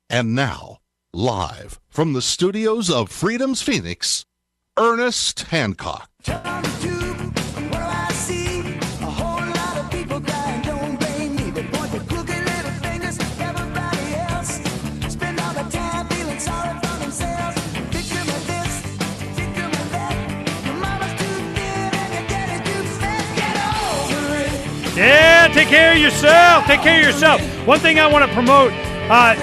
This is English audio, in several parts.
And now, live from the studios of Freedom's Phoenix, Ernest Hancock. Yeah, take care of yourself. Take care of yourself. One thing I want to promote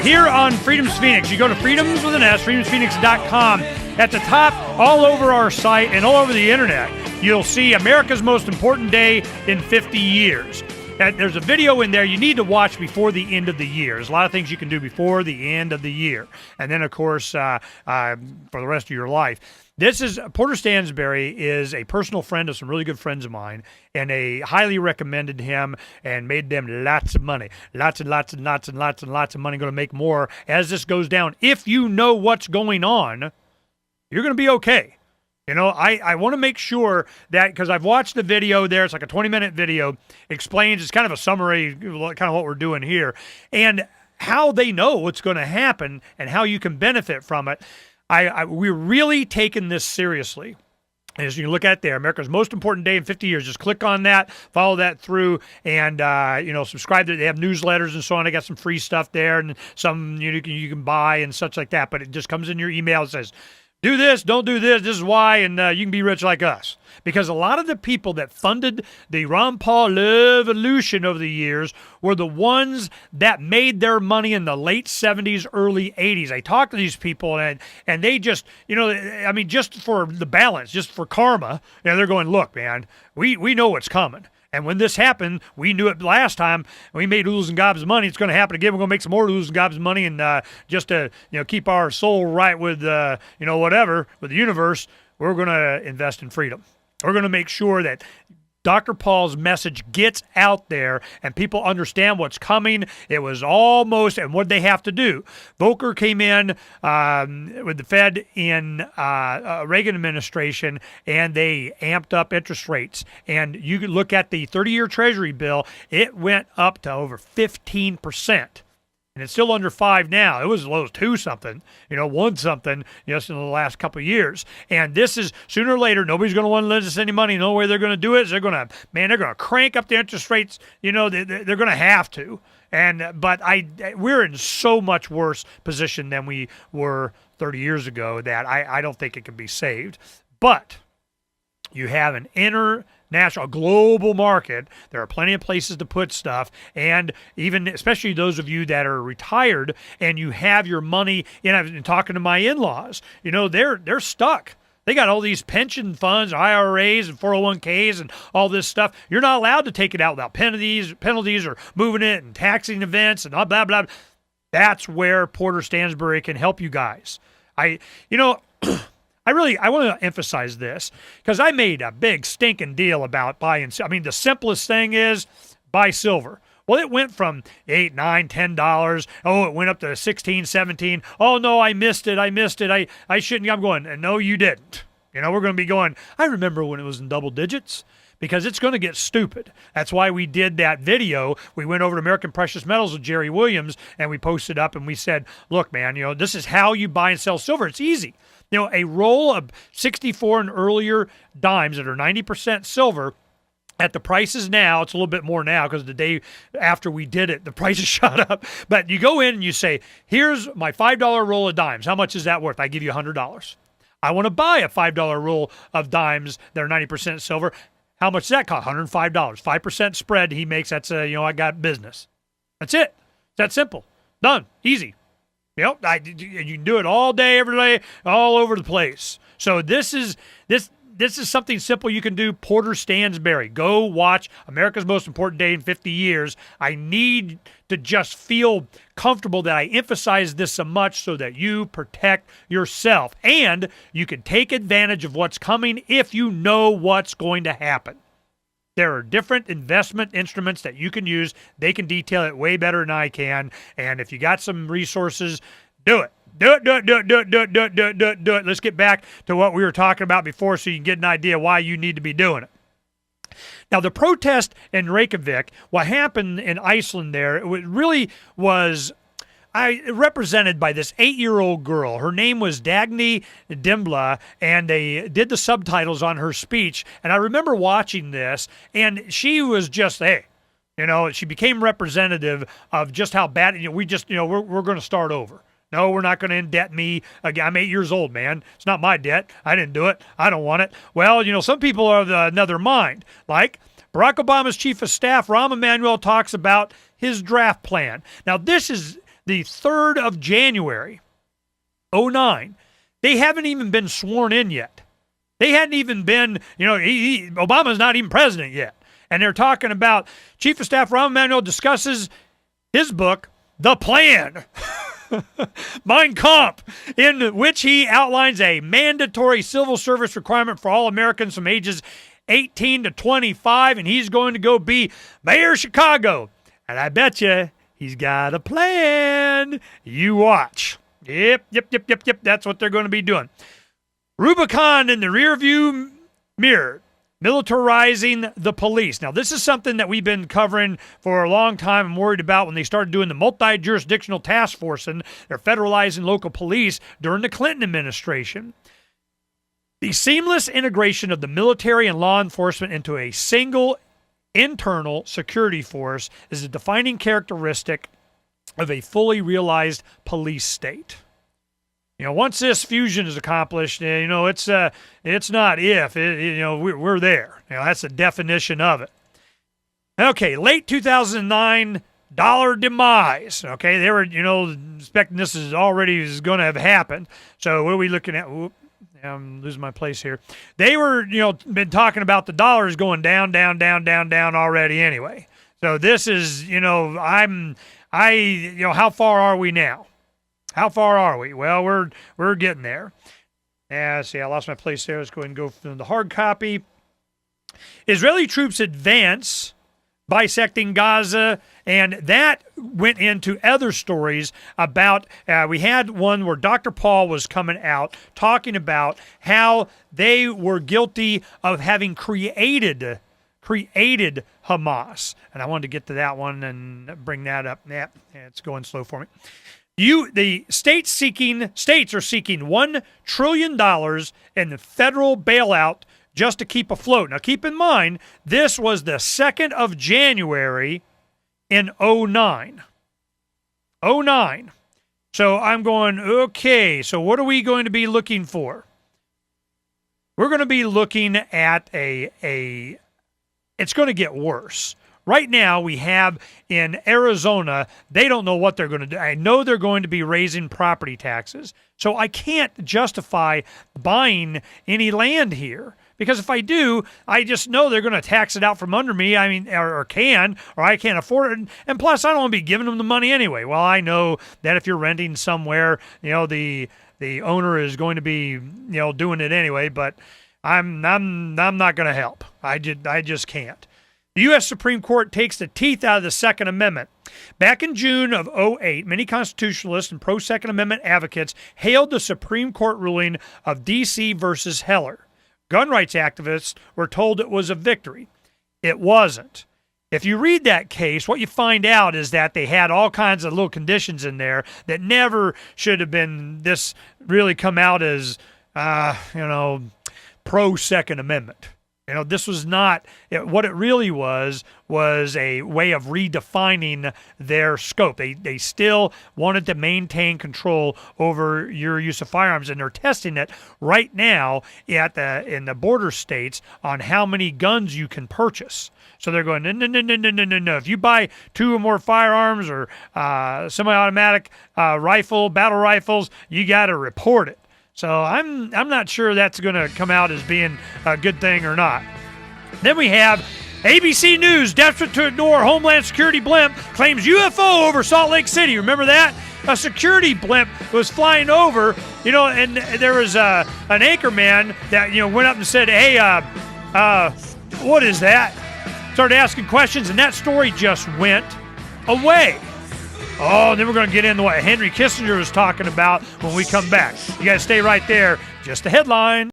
here on Freedom's Phoenix, you go to freedoms with an S, freedomsphoenix.com. At the top, all over our site and all over the internet, you'll see America's most important day in 50 years. There's a video in there you need to watch before the end of the year. There's a lot of things you can do before the end of the year. And then, of course, for the rest of your life. Porter Stansberry is a personal friend of some really good friends of mine, and they highly recommended him and made them lots of money. Lots and lots and lots and lots and lots of money. Going to make more as this goes down. If you know what's going on, you're going to be okay. You know, I want to make sure that, because I've watched the video there, it's like a 20-minute video, explains, it's kind of a summary, kind of what we're doing here, and how they know what's going to happen and how you can benefit from it. We're really taking this seriously. As you can look at there, America's most important day in 50 years. Just click on that, follow that through, and subscribe to. They have newsletters and so on. They got some free stuff there, and some you can buy and such like that. But it just comes in your email. It says, do this, don't do this, this is why, and you can be rich like us. Because a lot of the people that funded the Ron Paul revolution over the years were the ones that made their money in the late 70s, early 80s. I talked to these people, and they just, just for the balance, just for karma, they're going, look, man, we know what's coming. And when this happened, we knew it last time. We made oodles and gobs of money. It's going to happen again. We're going to make some more oodles and gobs of money, and just to keep our soul right with whatever with the universe, we're going to invest in freedom. We're going to make sure that Dr. Paul's message gets out there and people understand what's coming. It was almost, and what they have to do. Volcker came in with the Fed in Reagan administration, and they amped up interest rates. And you could look at the 30-year Treasury bill, it went up to over 15%. And it's still under 5 now. It was as low as 2-something, 1-something, just in the last couple of years. And this is, sooner or later, nobody's going to want to lend us any money. The only way they're going to do it is they're going to crank up the interest rates. They're going to have to. But we're in so much worse position than we were 30 years ago that I don't think it can be saved. But you have an international, global market. There are plenty of places to put stuff, and even, especially those of you that are retired and you have your money. I've been talking to my in-laws. They're stuck. They got all these pension funds, IRAs, and 401ks, and all this stuff. You're not allowed to take it out without penalties or moving it and taxing events and blah blah blah. That's where Porter Stansberry can help you guys. I want to emphasize this, because I made a big stinking deal about buying. The simplest thing is buy silver. Well, it went from $8, $9, $10. Oh, it went up to 16, 17. Oh, no, I missed it. I shouldn't. I'm going, no, you didn't. We're going to be going, I remember when it was in double digits. Because it's going to get stupid. That's why we did that video. We went over to American Precious Metals with Jerry Williams, and we posted up, and we said, look, man, this is how you buy and sell silver. It's easy. A roll of 64 and earlier dimes that are 90% silver, at the prices now, it's a little bit more now because the day after we did it, the prices shot up. But you go in and you say, here's my $5 roll of dimes. How much is that worth? I give you $100. I want to buy a $5 roll of dimes that are 90% silver. How much does that cost? $105. 5% spread he makes. That's I got business. That's it. It's that simple. Done. Easy. You can do it all day, every day, all over the place. So this is something simple you can do. Porter Stansberry. Go watch America's Most Important Day in 50 Years. I need to just feel comfortable that I emphasize this so much so that you protect yourself. And you can take advantage of what's coming if you know what's going to happen. There are different investment instruments that you can use. They can detail it way better than I can. And if you got some resources, do it. Do it. Let's get back to what we were talking about before so you can get an idea why you need to be doing it. Now, the protest in Reykjavik, what happened in Iceland there, it really was represented by this 8-year-old girl. Her name was Dagny Dimbla, and they did the subtitles on her speech. And I remember watching this, and she was just, hey, she became representative of just how bad, we're going to start over. No, we're not going to indebt me again. I'm 8 years old, man. It's not my debt. I didn't do it. I don't want it. Well, some people are of another mind. Like Barack Obama's chief of staff, Rahm Emanuel, talks about his draft plan. Now, this is the 3rd of January, 2009. They haven't even been sworn in yet. They hadn't even been, Obama's not even president yet. And they're talking about chief of staff Rahm Emanuel discusses his book, The Plan. Mein Kampf, in which he outlines a mandatory civil service requirement for all Americans from ages 18 to 25, and he's going to go be mayor of Chicago. And I bet you he's got a plan. You watch. Yep. That's what they're going to be doing. Rubicon in the rearview mirror. Militarizing the police. Now, this is something that we've been covering for a long time. I'm worried about when they started doing the multi-jurisdictional task force and they're federalizing local police during the Clinton administration. The seamless integration of the military and law enforcement into a single internal security force is a defining characteristic of a fully realized police state. Once this fusion is accomplished, it's not if. We're there. That's the definition of it. Okay, late 2009, dollar demise. Okay, they were, expecting this is going to have happened. So what are we looking at? I'm losing my place here. They were, been talking about the dollars going down already anyway. So this is, how far are we now? How far are we? Well, we're getting there. See, I lost my place there. Let's go ahead and go from the hard copy. Israeli troops advance, bisecting Gaza, and that went into other stories about, we had one where Dr. Paul was coming out talking about how they were guilty of having created Hamas. And I wanted to get to that one and bring that up. Yeah, it's going slow for me. The states are seeking $1 trillion in the federal bailout just to keep afloat. Now, keep in mind, this was the 2nd of January in 2009. 2009. So I'm going, okay, so what are we going to be looking for? We're going to be looking at it's going to get worse. Right now, we have in Arizona, they don't know what they're going to do. I know they're going to be raising property taxes, so I can't justify buying any land here. Because if I do, I just know they're going to tax it out from under me. I mean, or I can't afford it. And plus, I don't want to be giving them the money anyway. Well, I know that if you're renting somewhere, the owner is going to be, doing it anyway. But I'm not going to help. I just can't. The U.S. Supreme Court takes the teeth out of the Second Amendment. Back in June of 2008, many constitutionalists and pro-Second Amendment advocates hailed the Supreme Court ruling of D.C. versus Heller. Gun rights activists were told it was a victory. It wasn't. If you read that case, what you find out is that they had all kinds of little conditions in there that never should have been really come out as, pro-Second Amendment. This was not, what it really was a way of redefining their scope. They still wanted to maintain control over your use of firearms, and they're testing it right now in the border states on how many guns you can purchase. So they're going, no. If you buy 2 or more firearms or semi-automatic battle rifles, you got to report it. So I'm not sure that's going to come out as being a good thing or not. Then we have ABC News, desperate to ignore Homeland Security blimp, claims UFO over Salt Lake City. Remember that? A security blimp was flying over, and there was an anchorman that, went up and said, hey, what is that? Started asking questions, and that story just went away. Oh, and then we're going to get into what Henry Kissinger was talking about when we come back. You got to stay right there. Just a headline.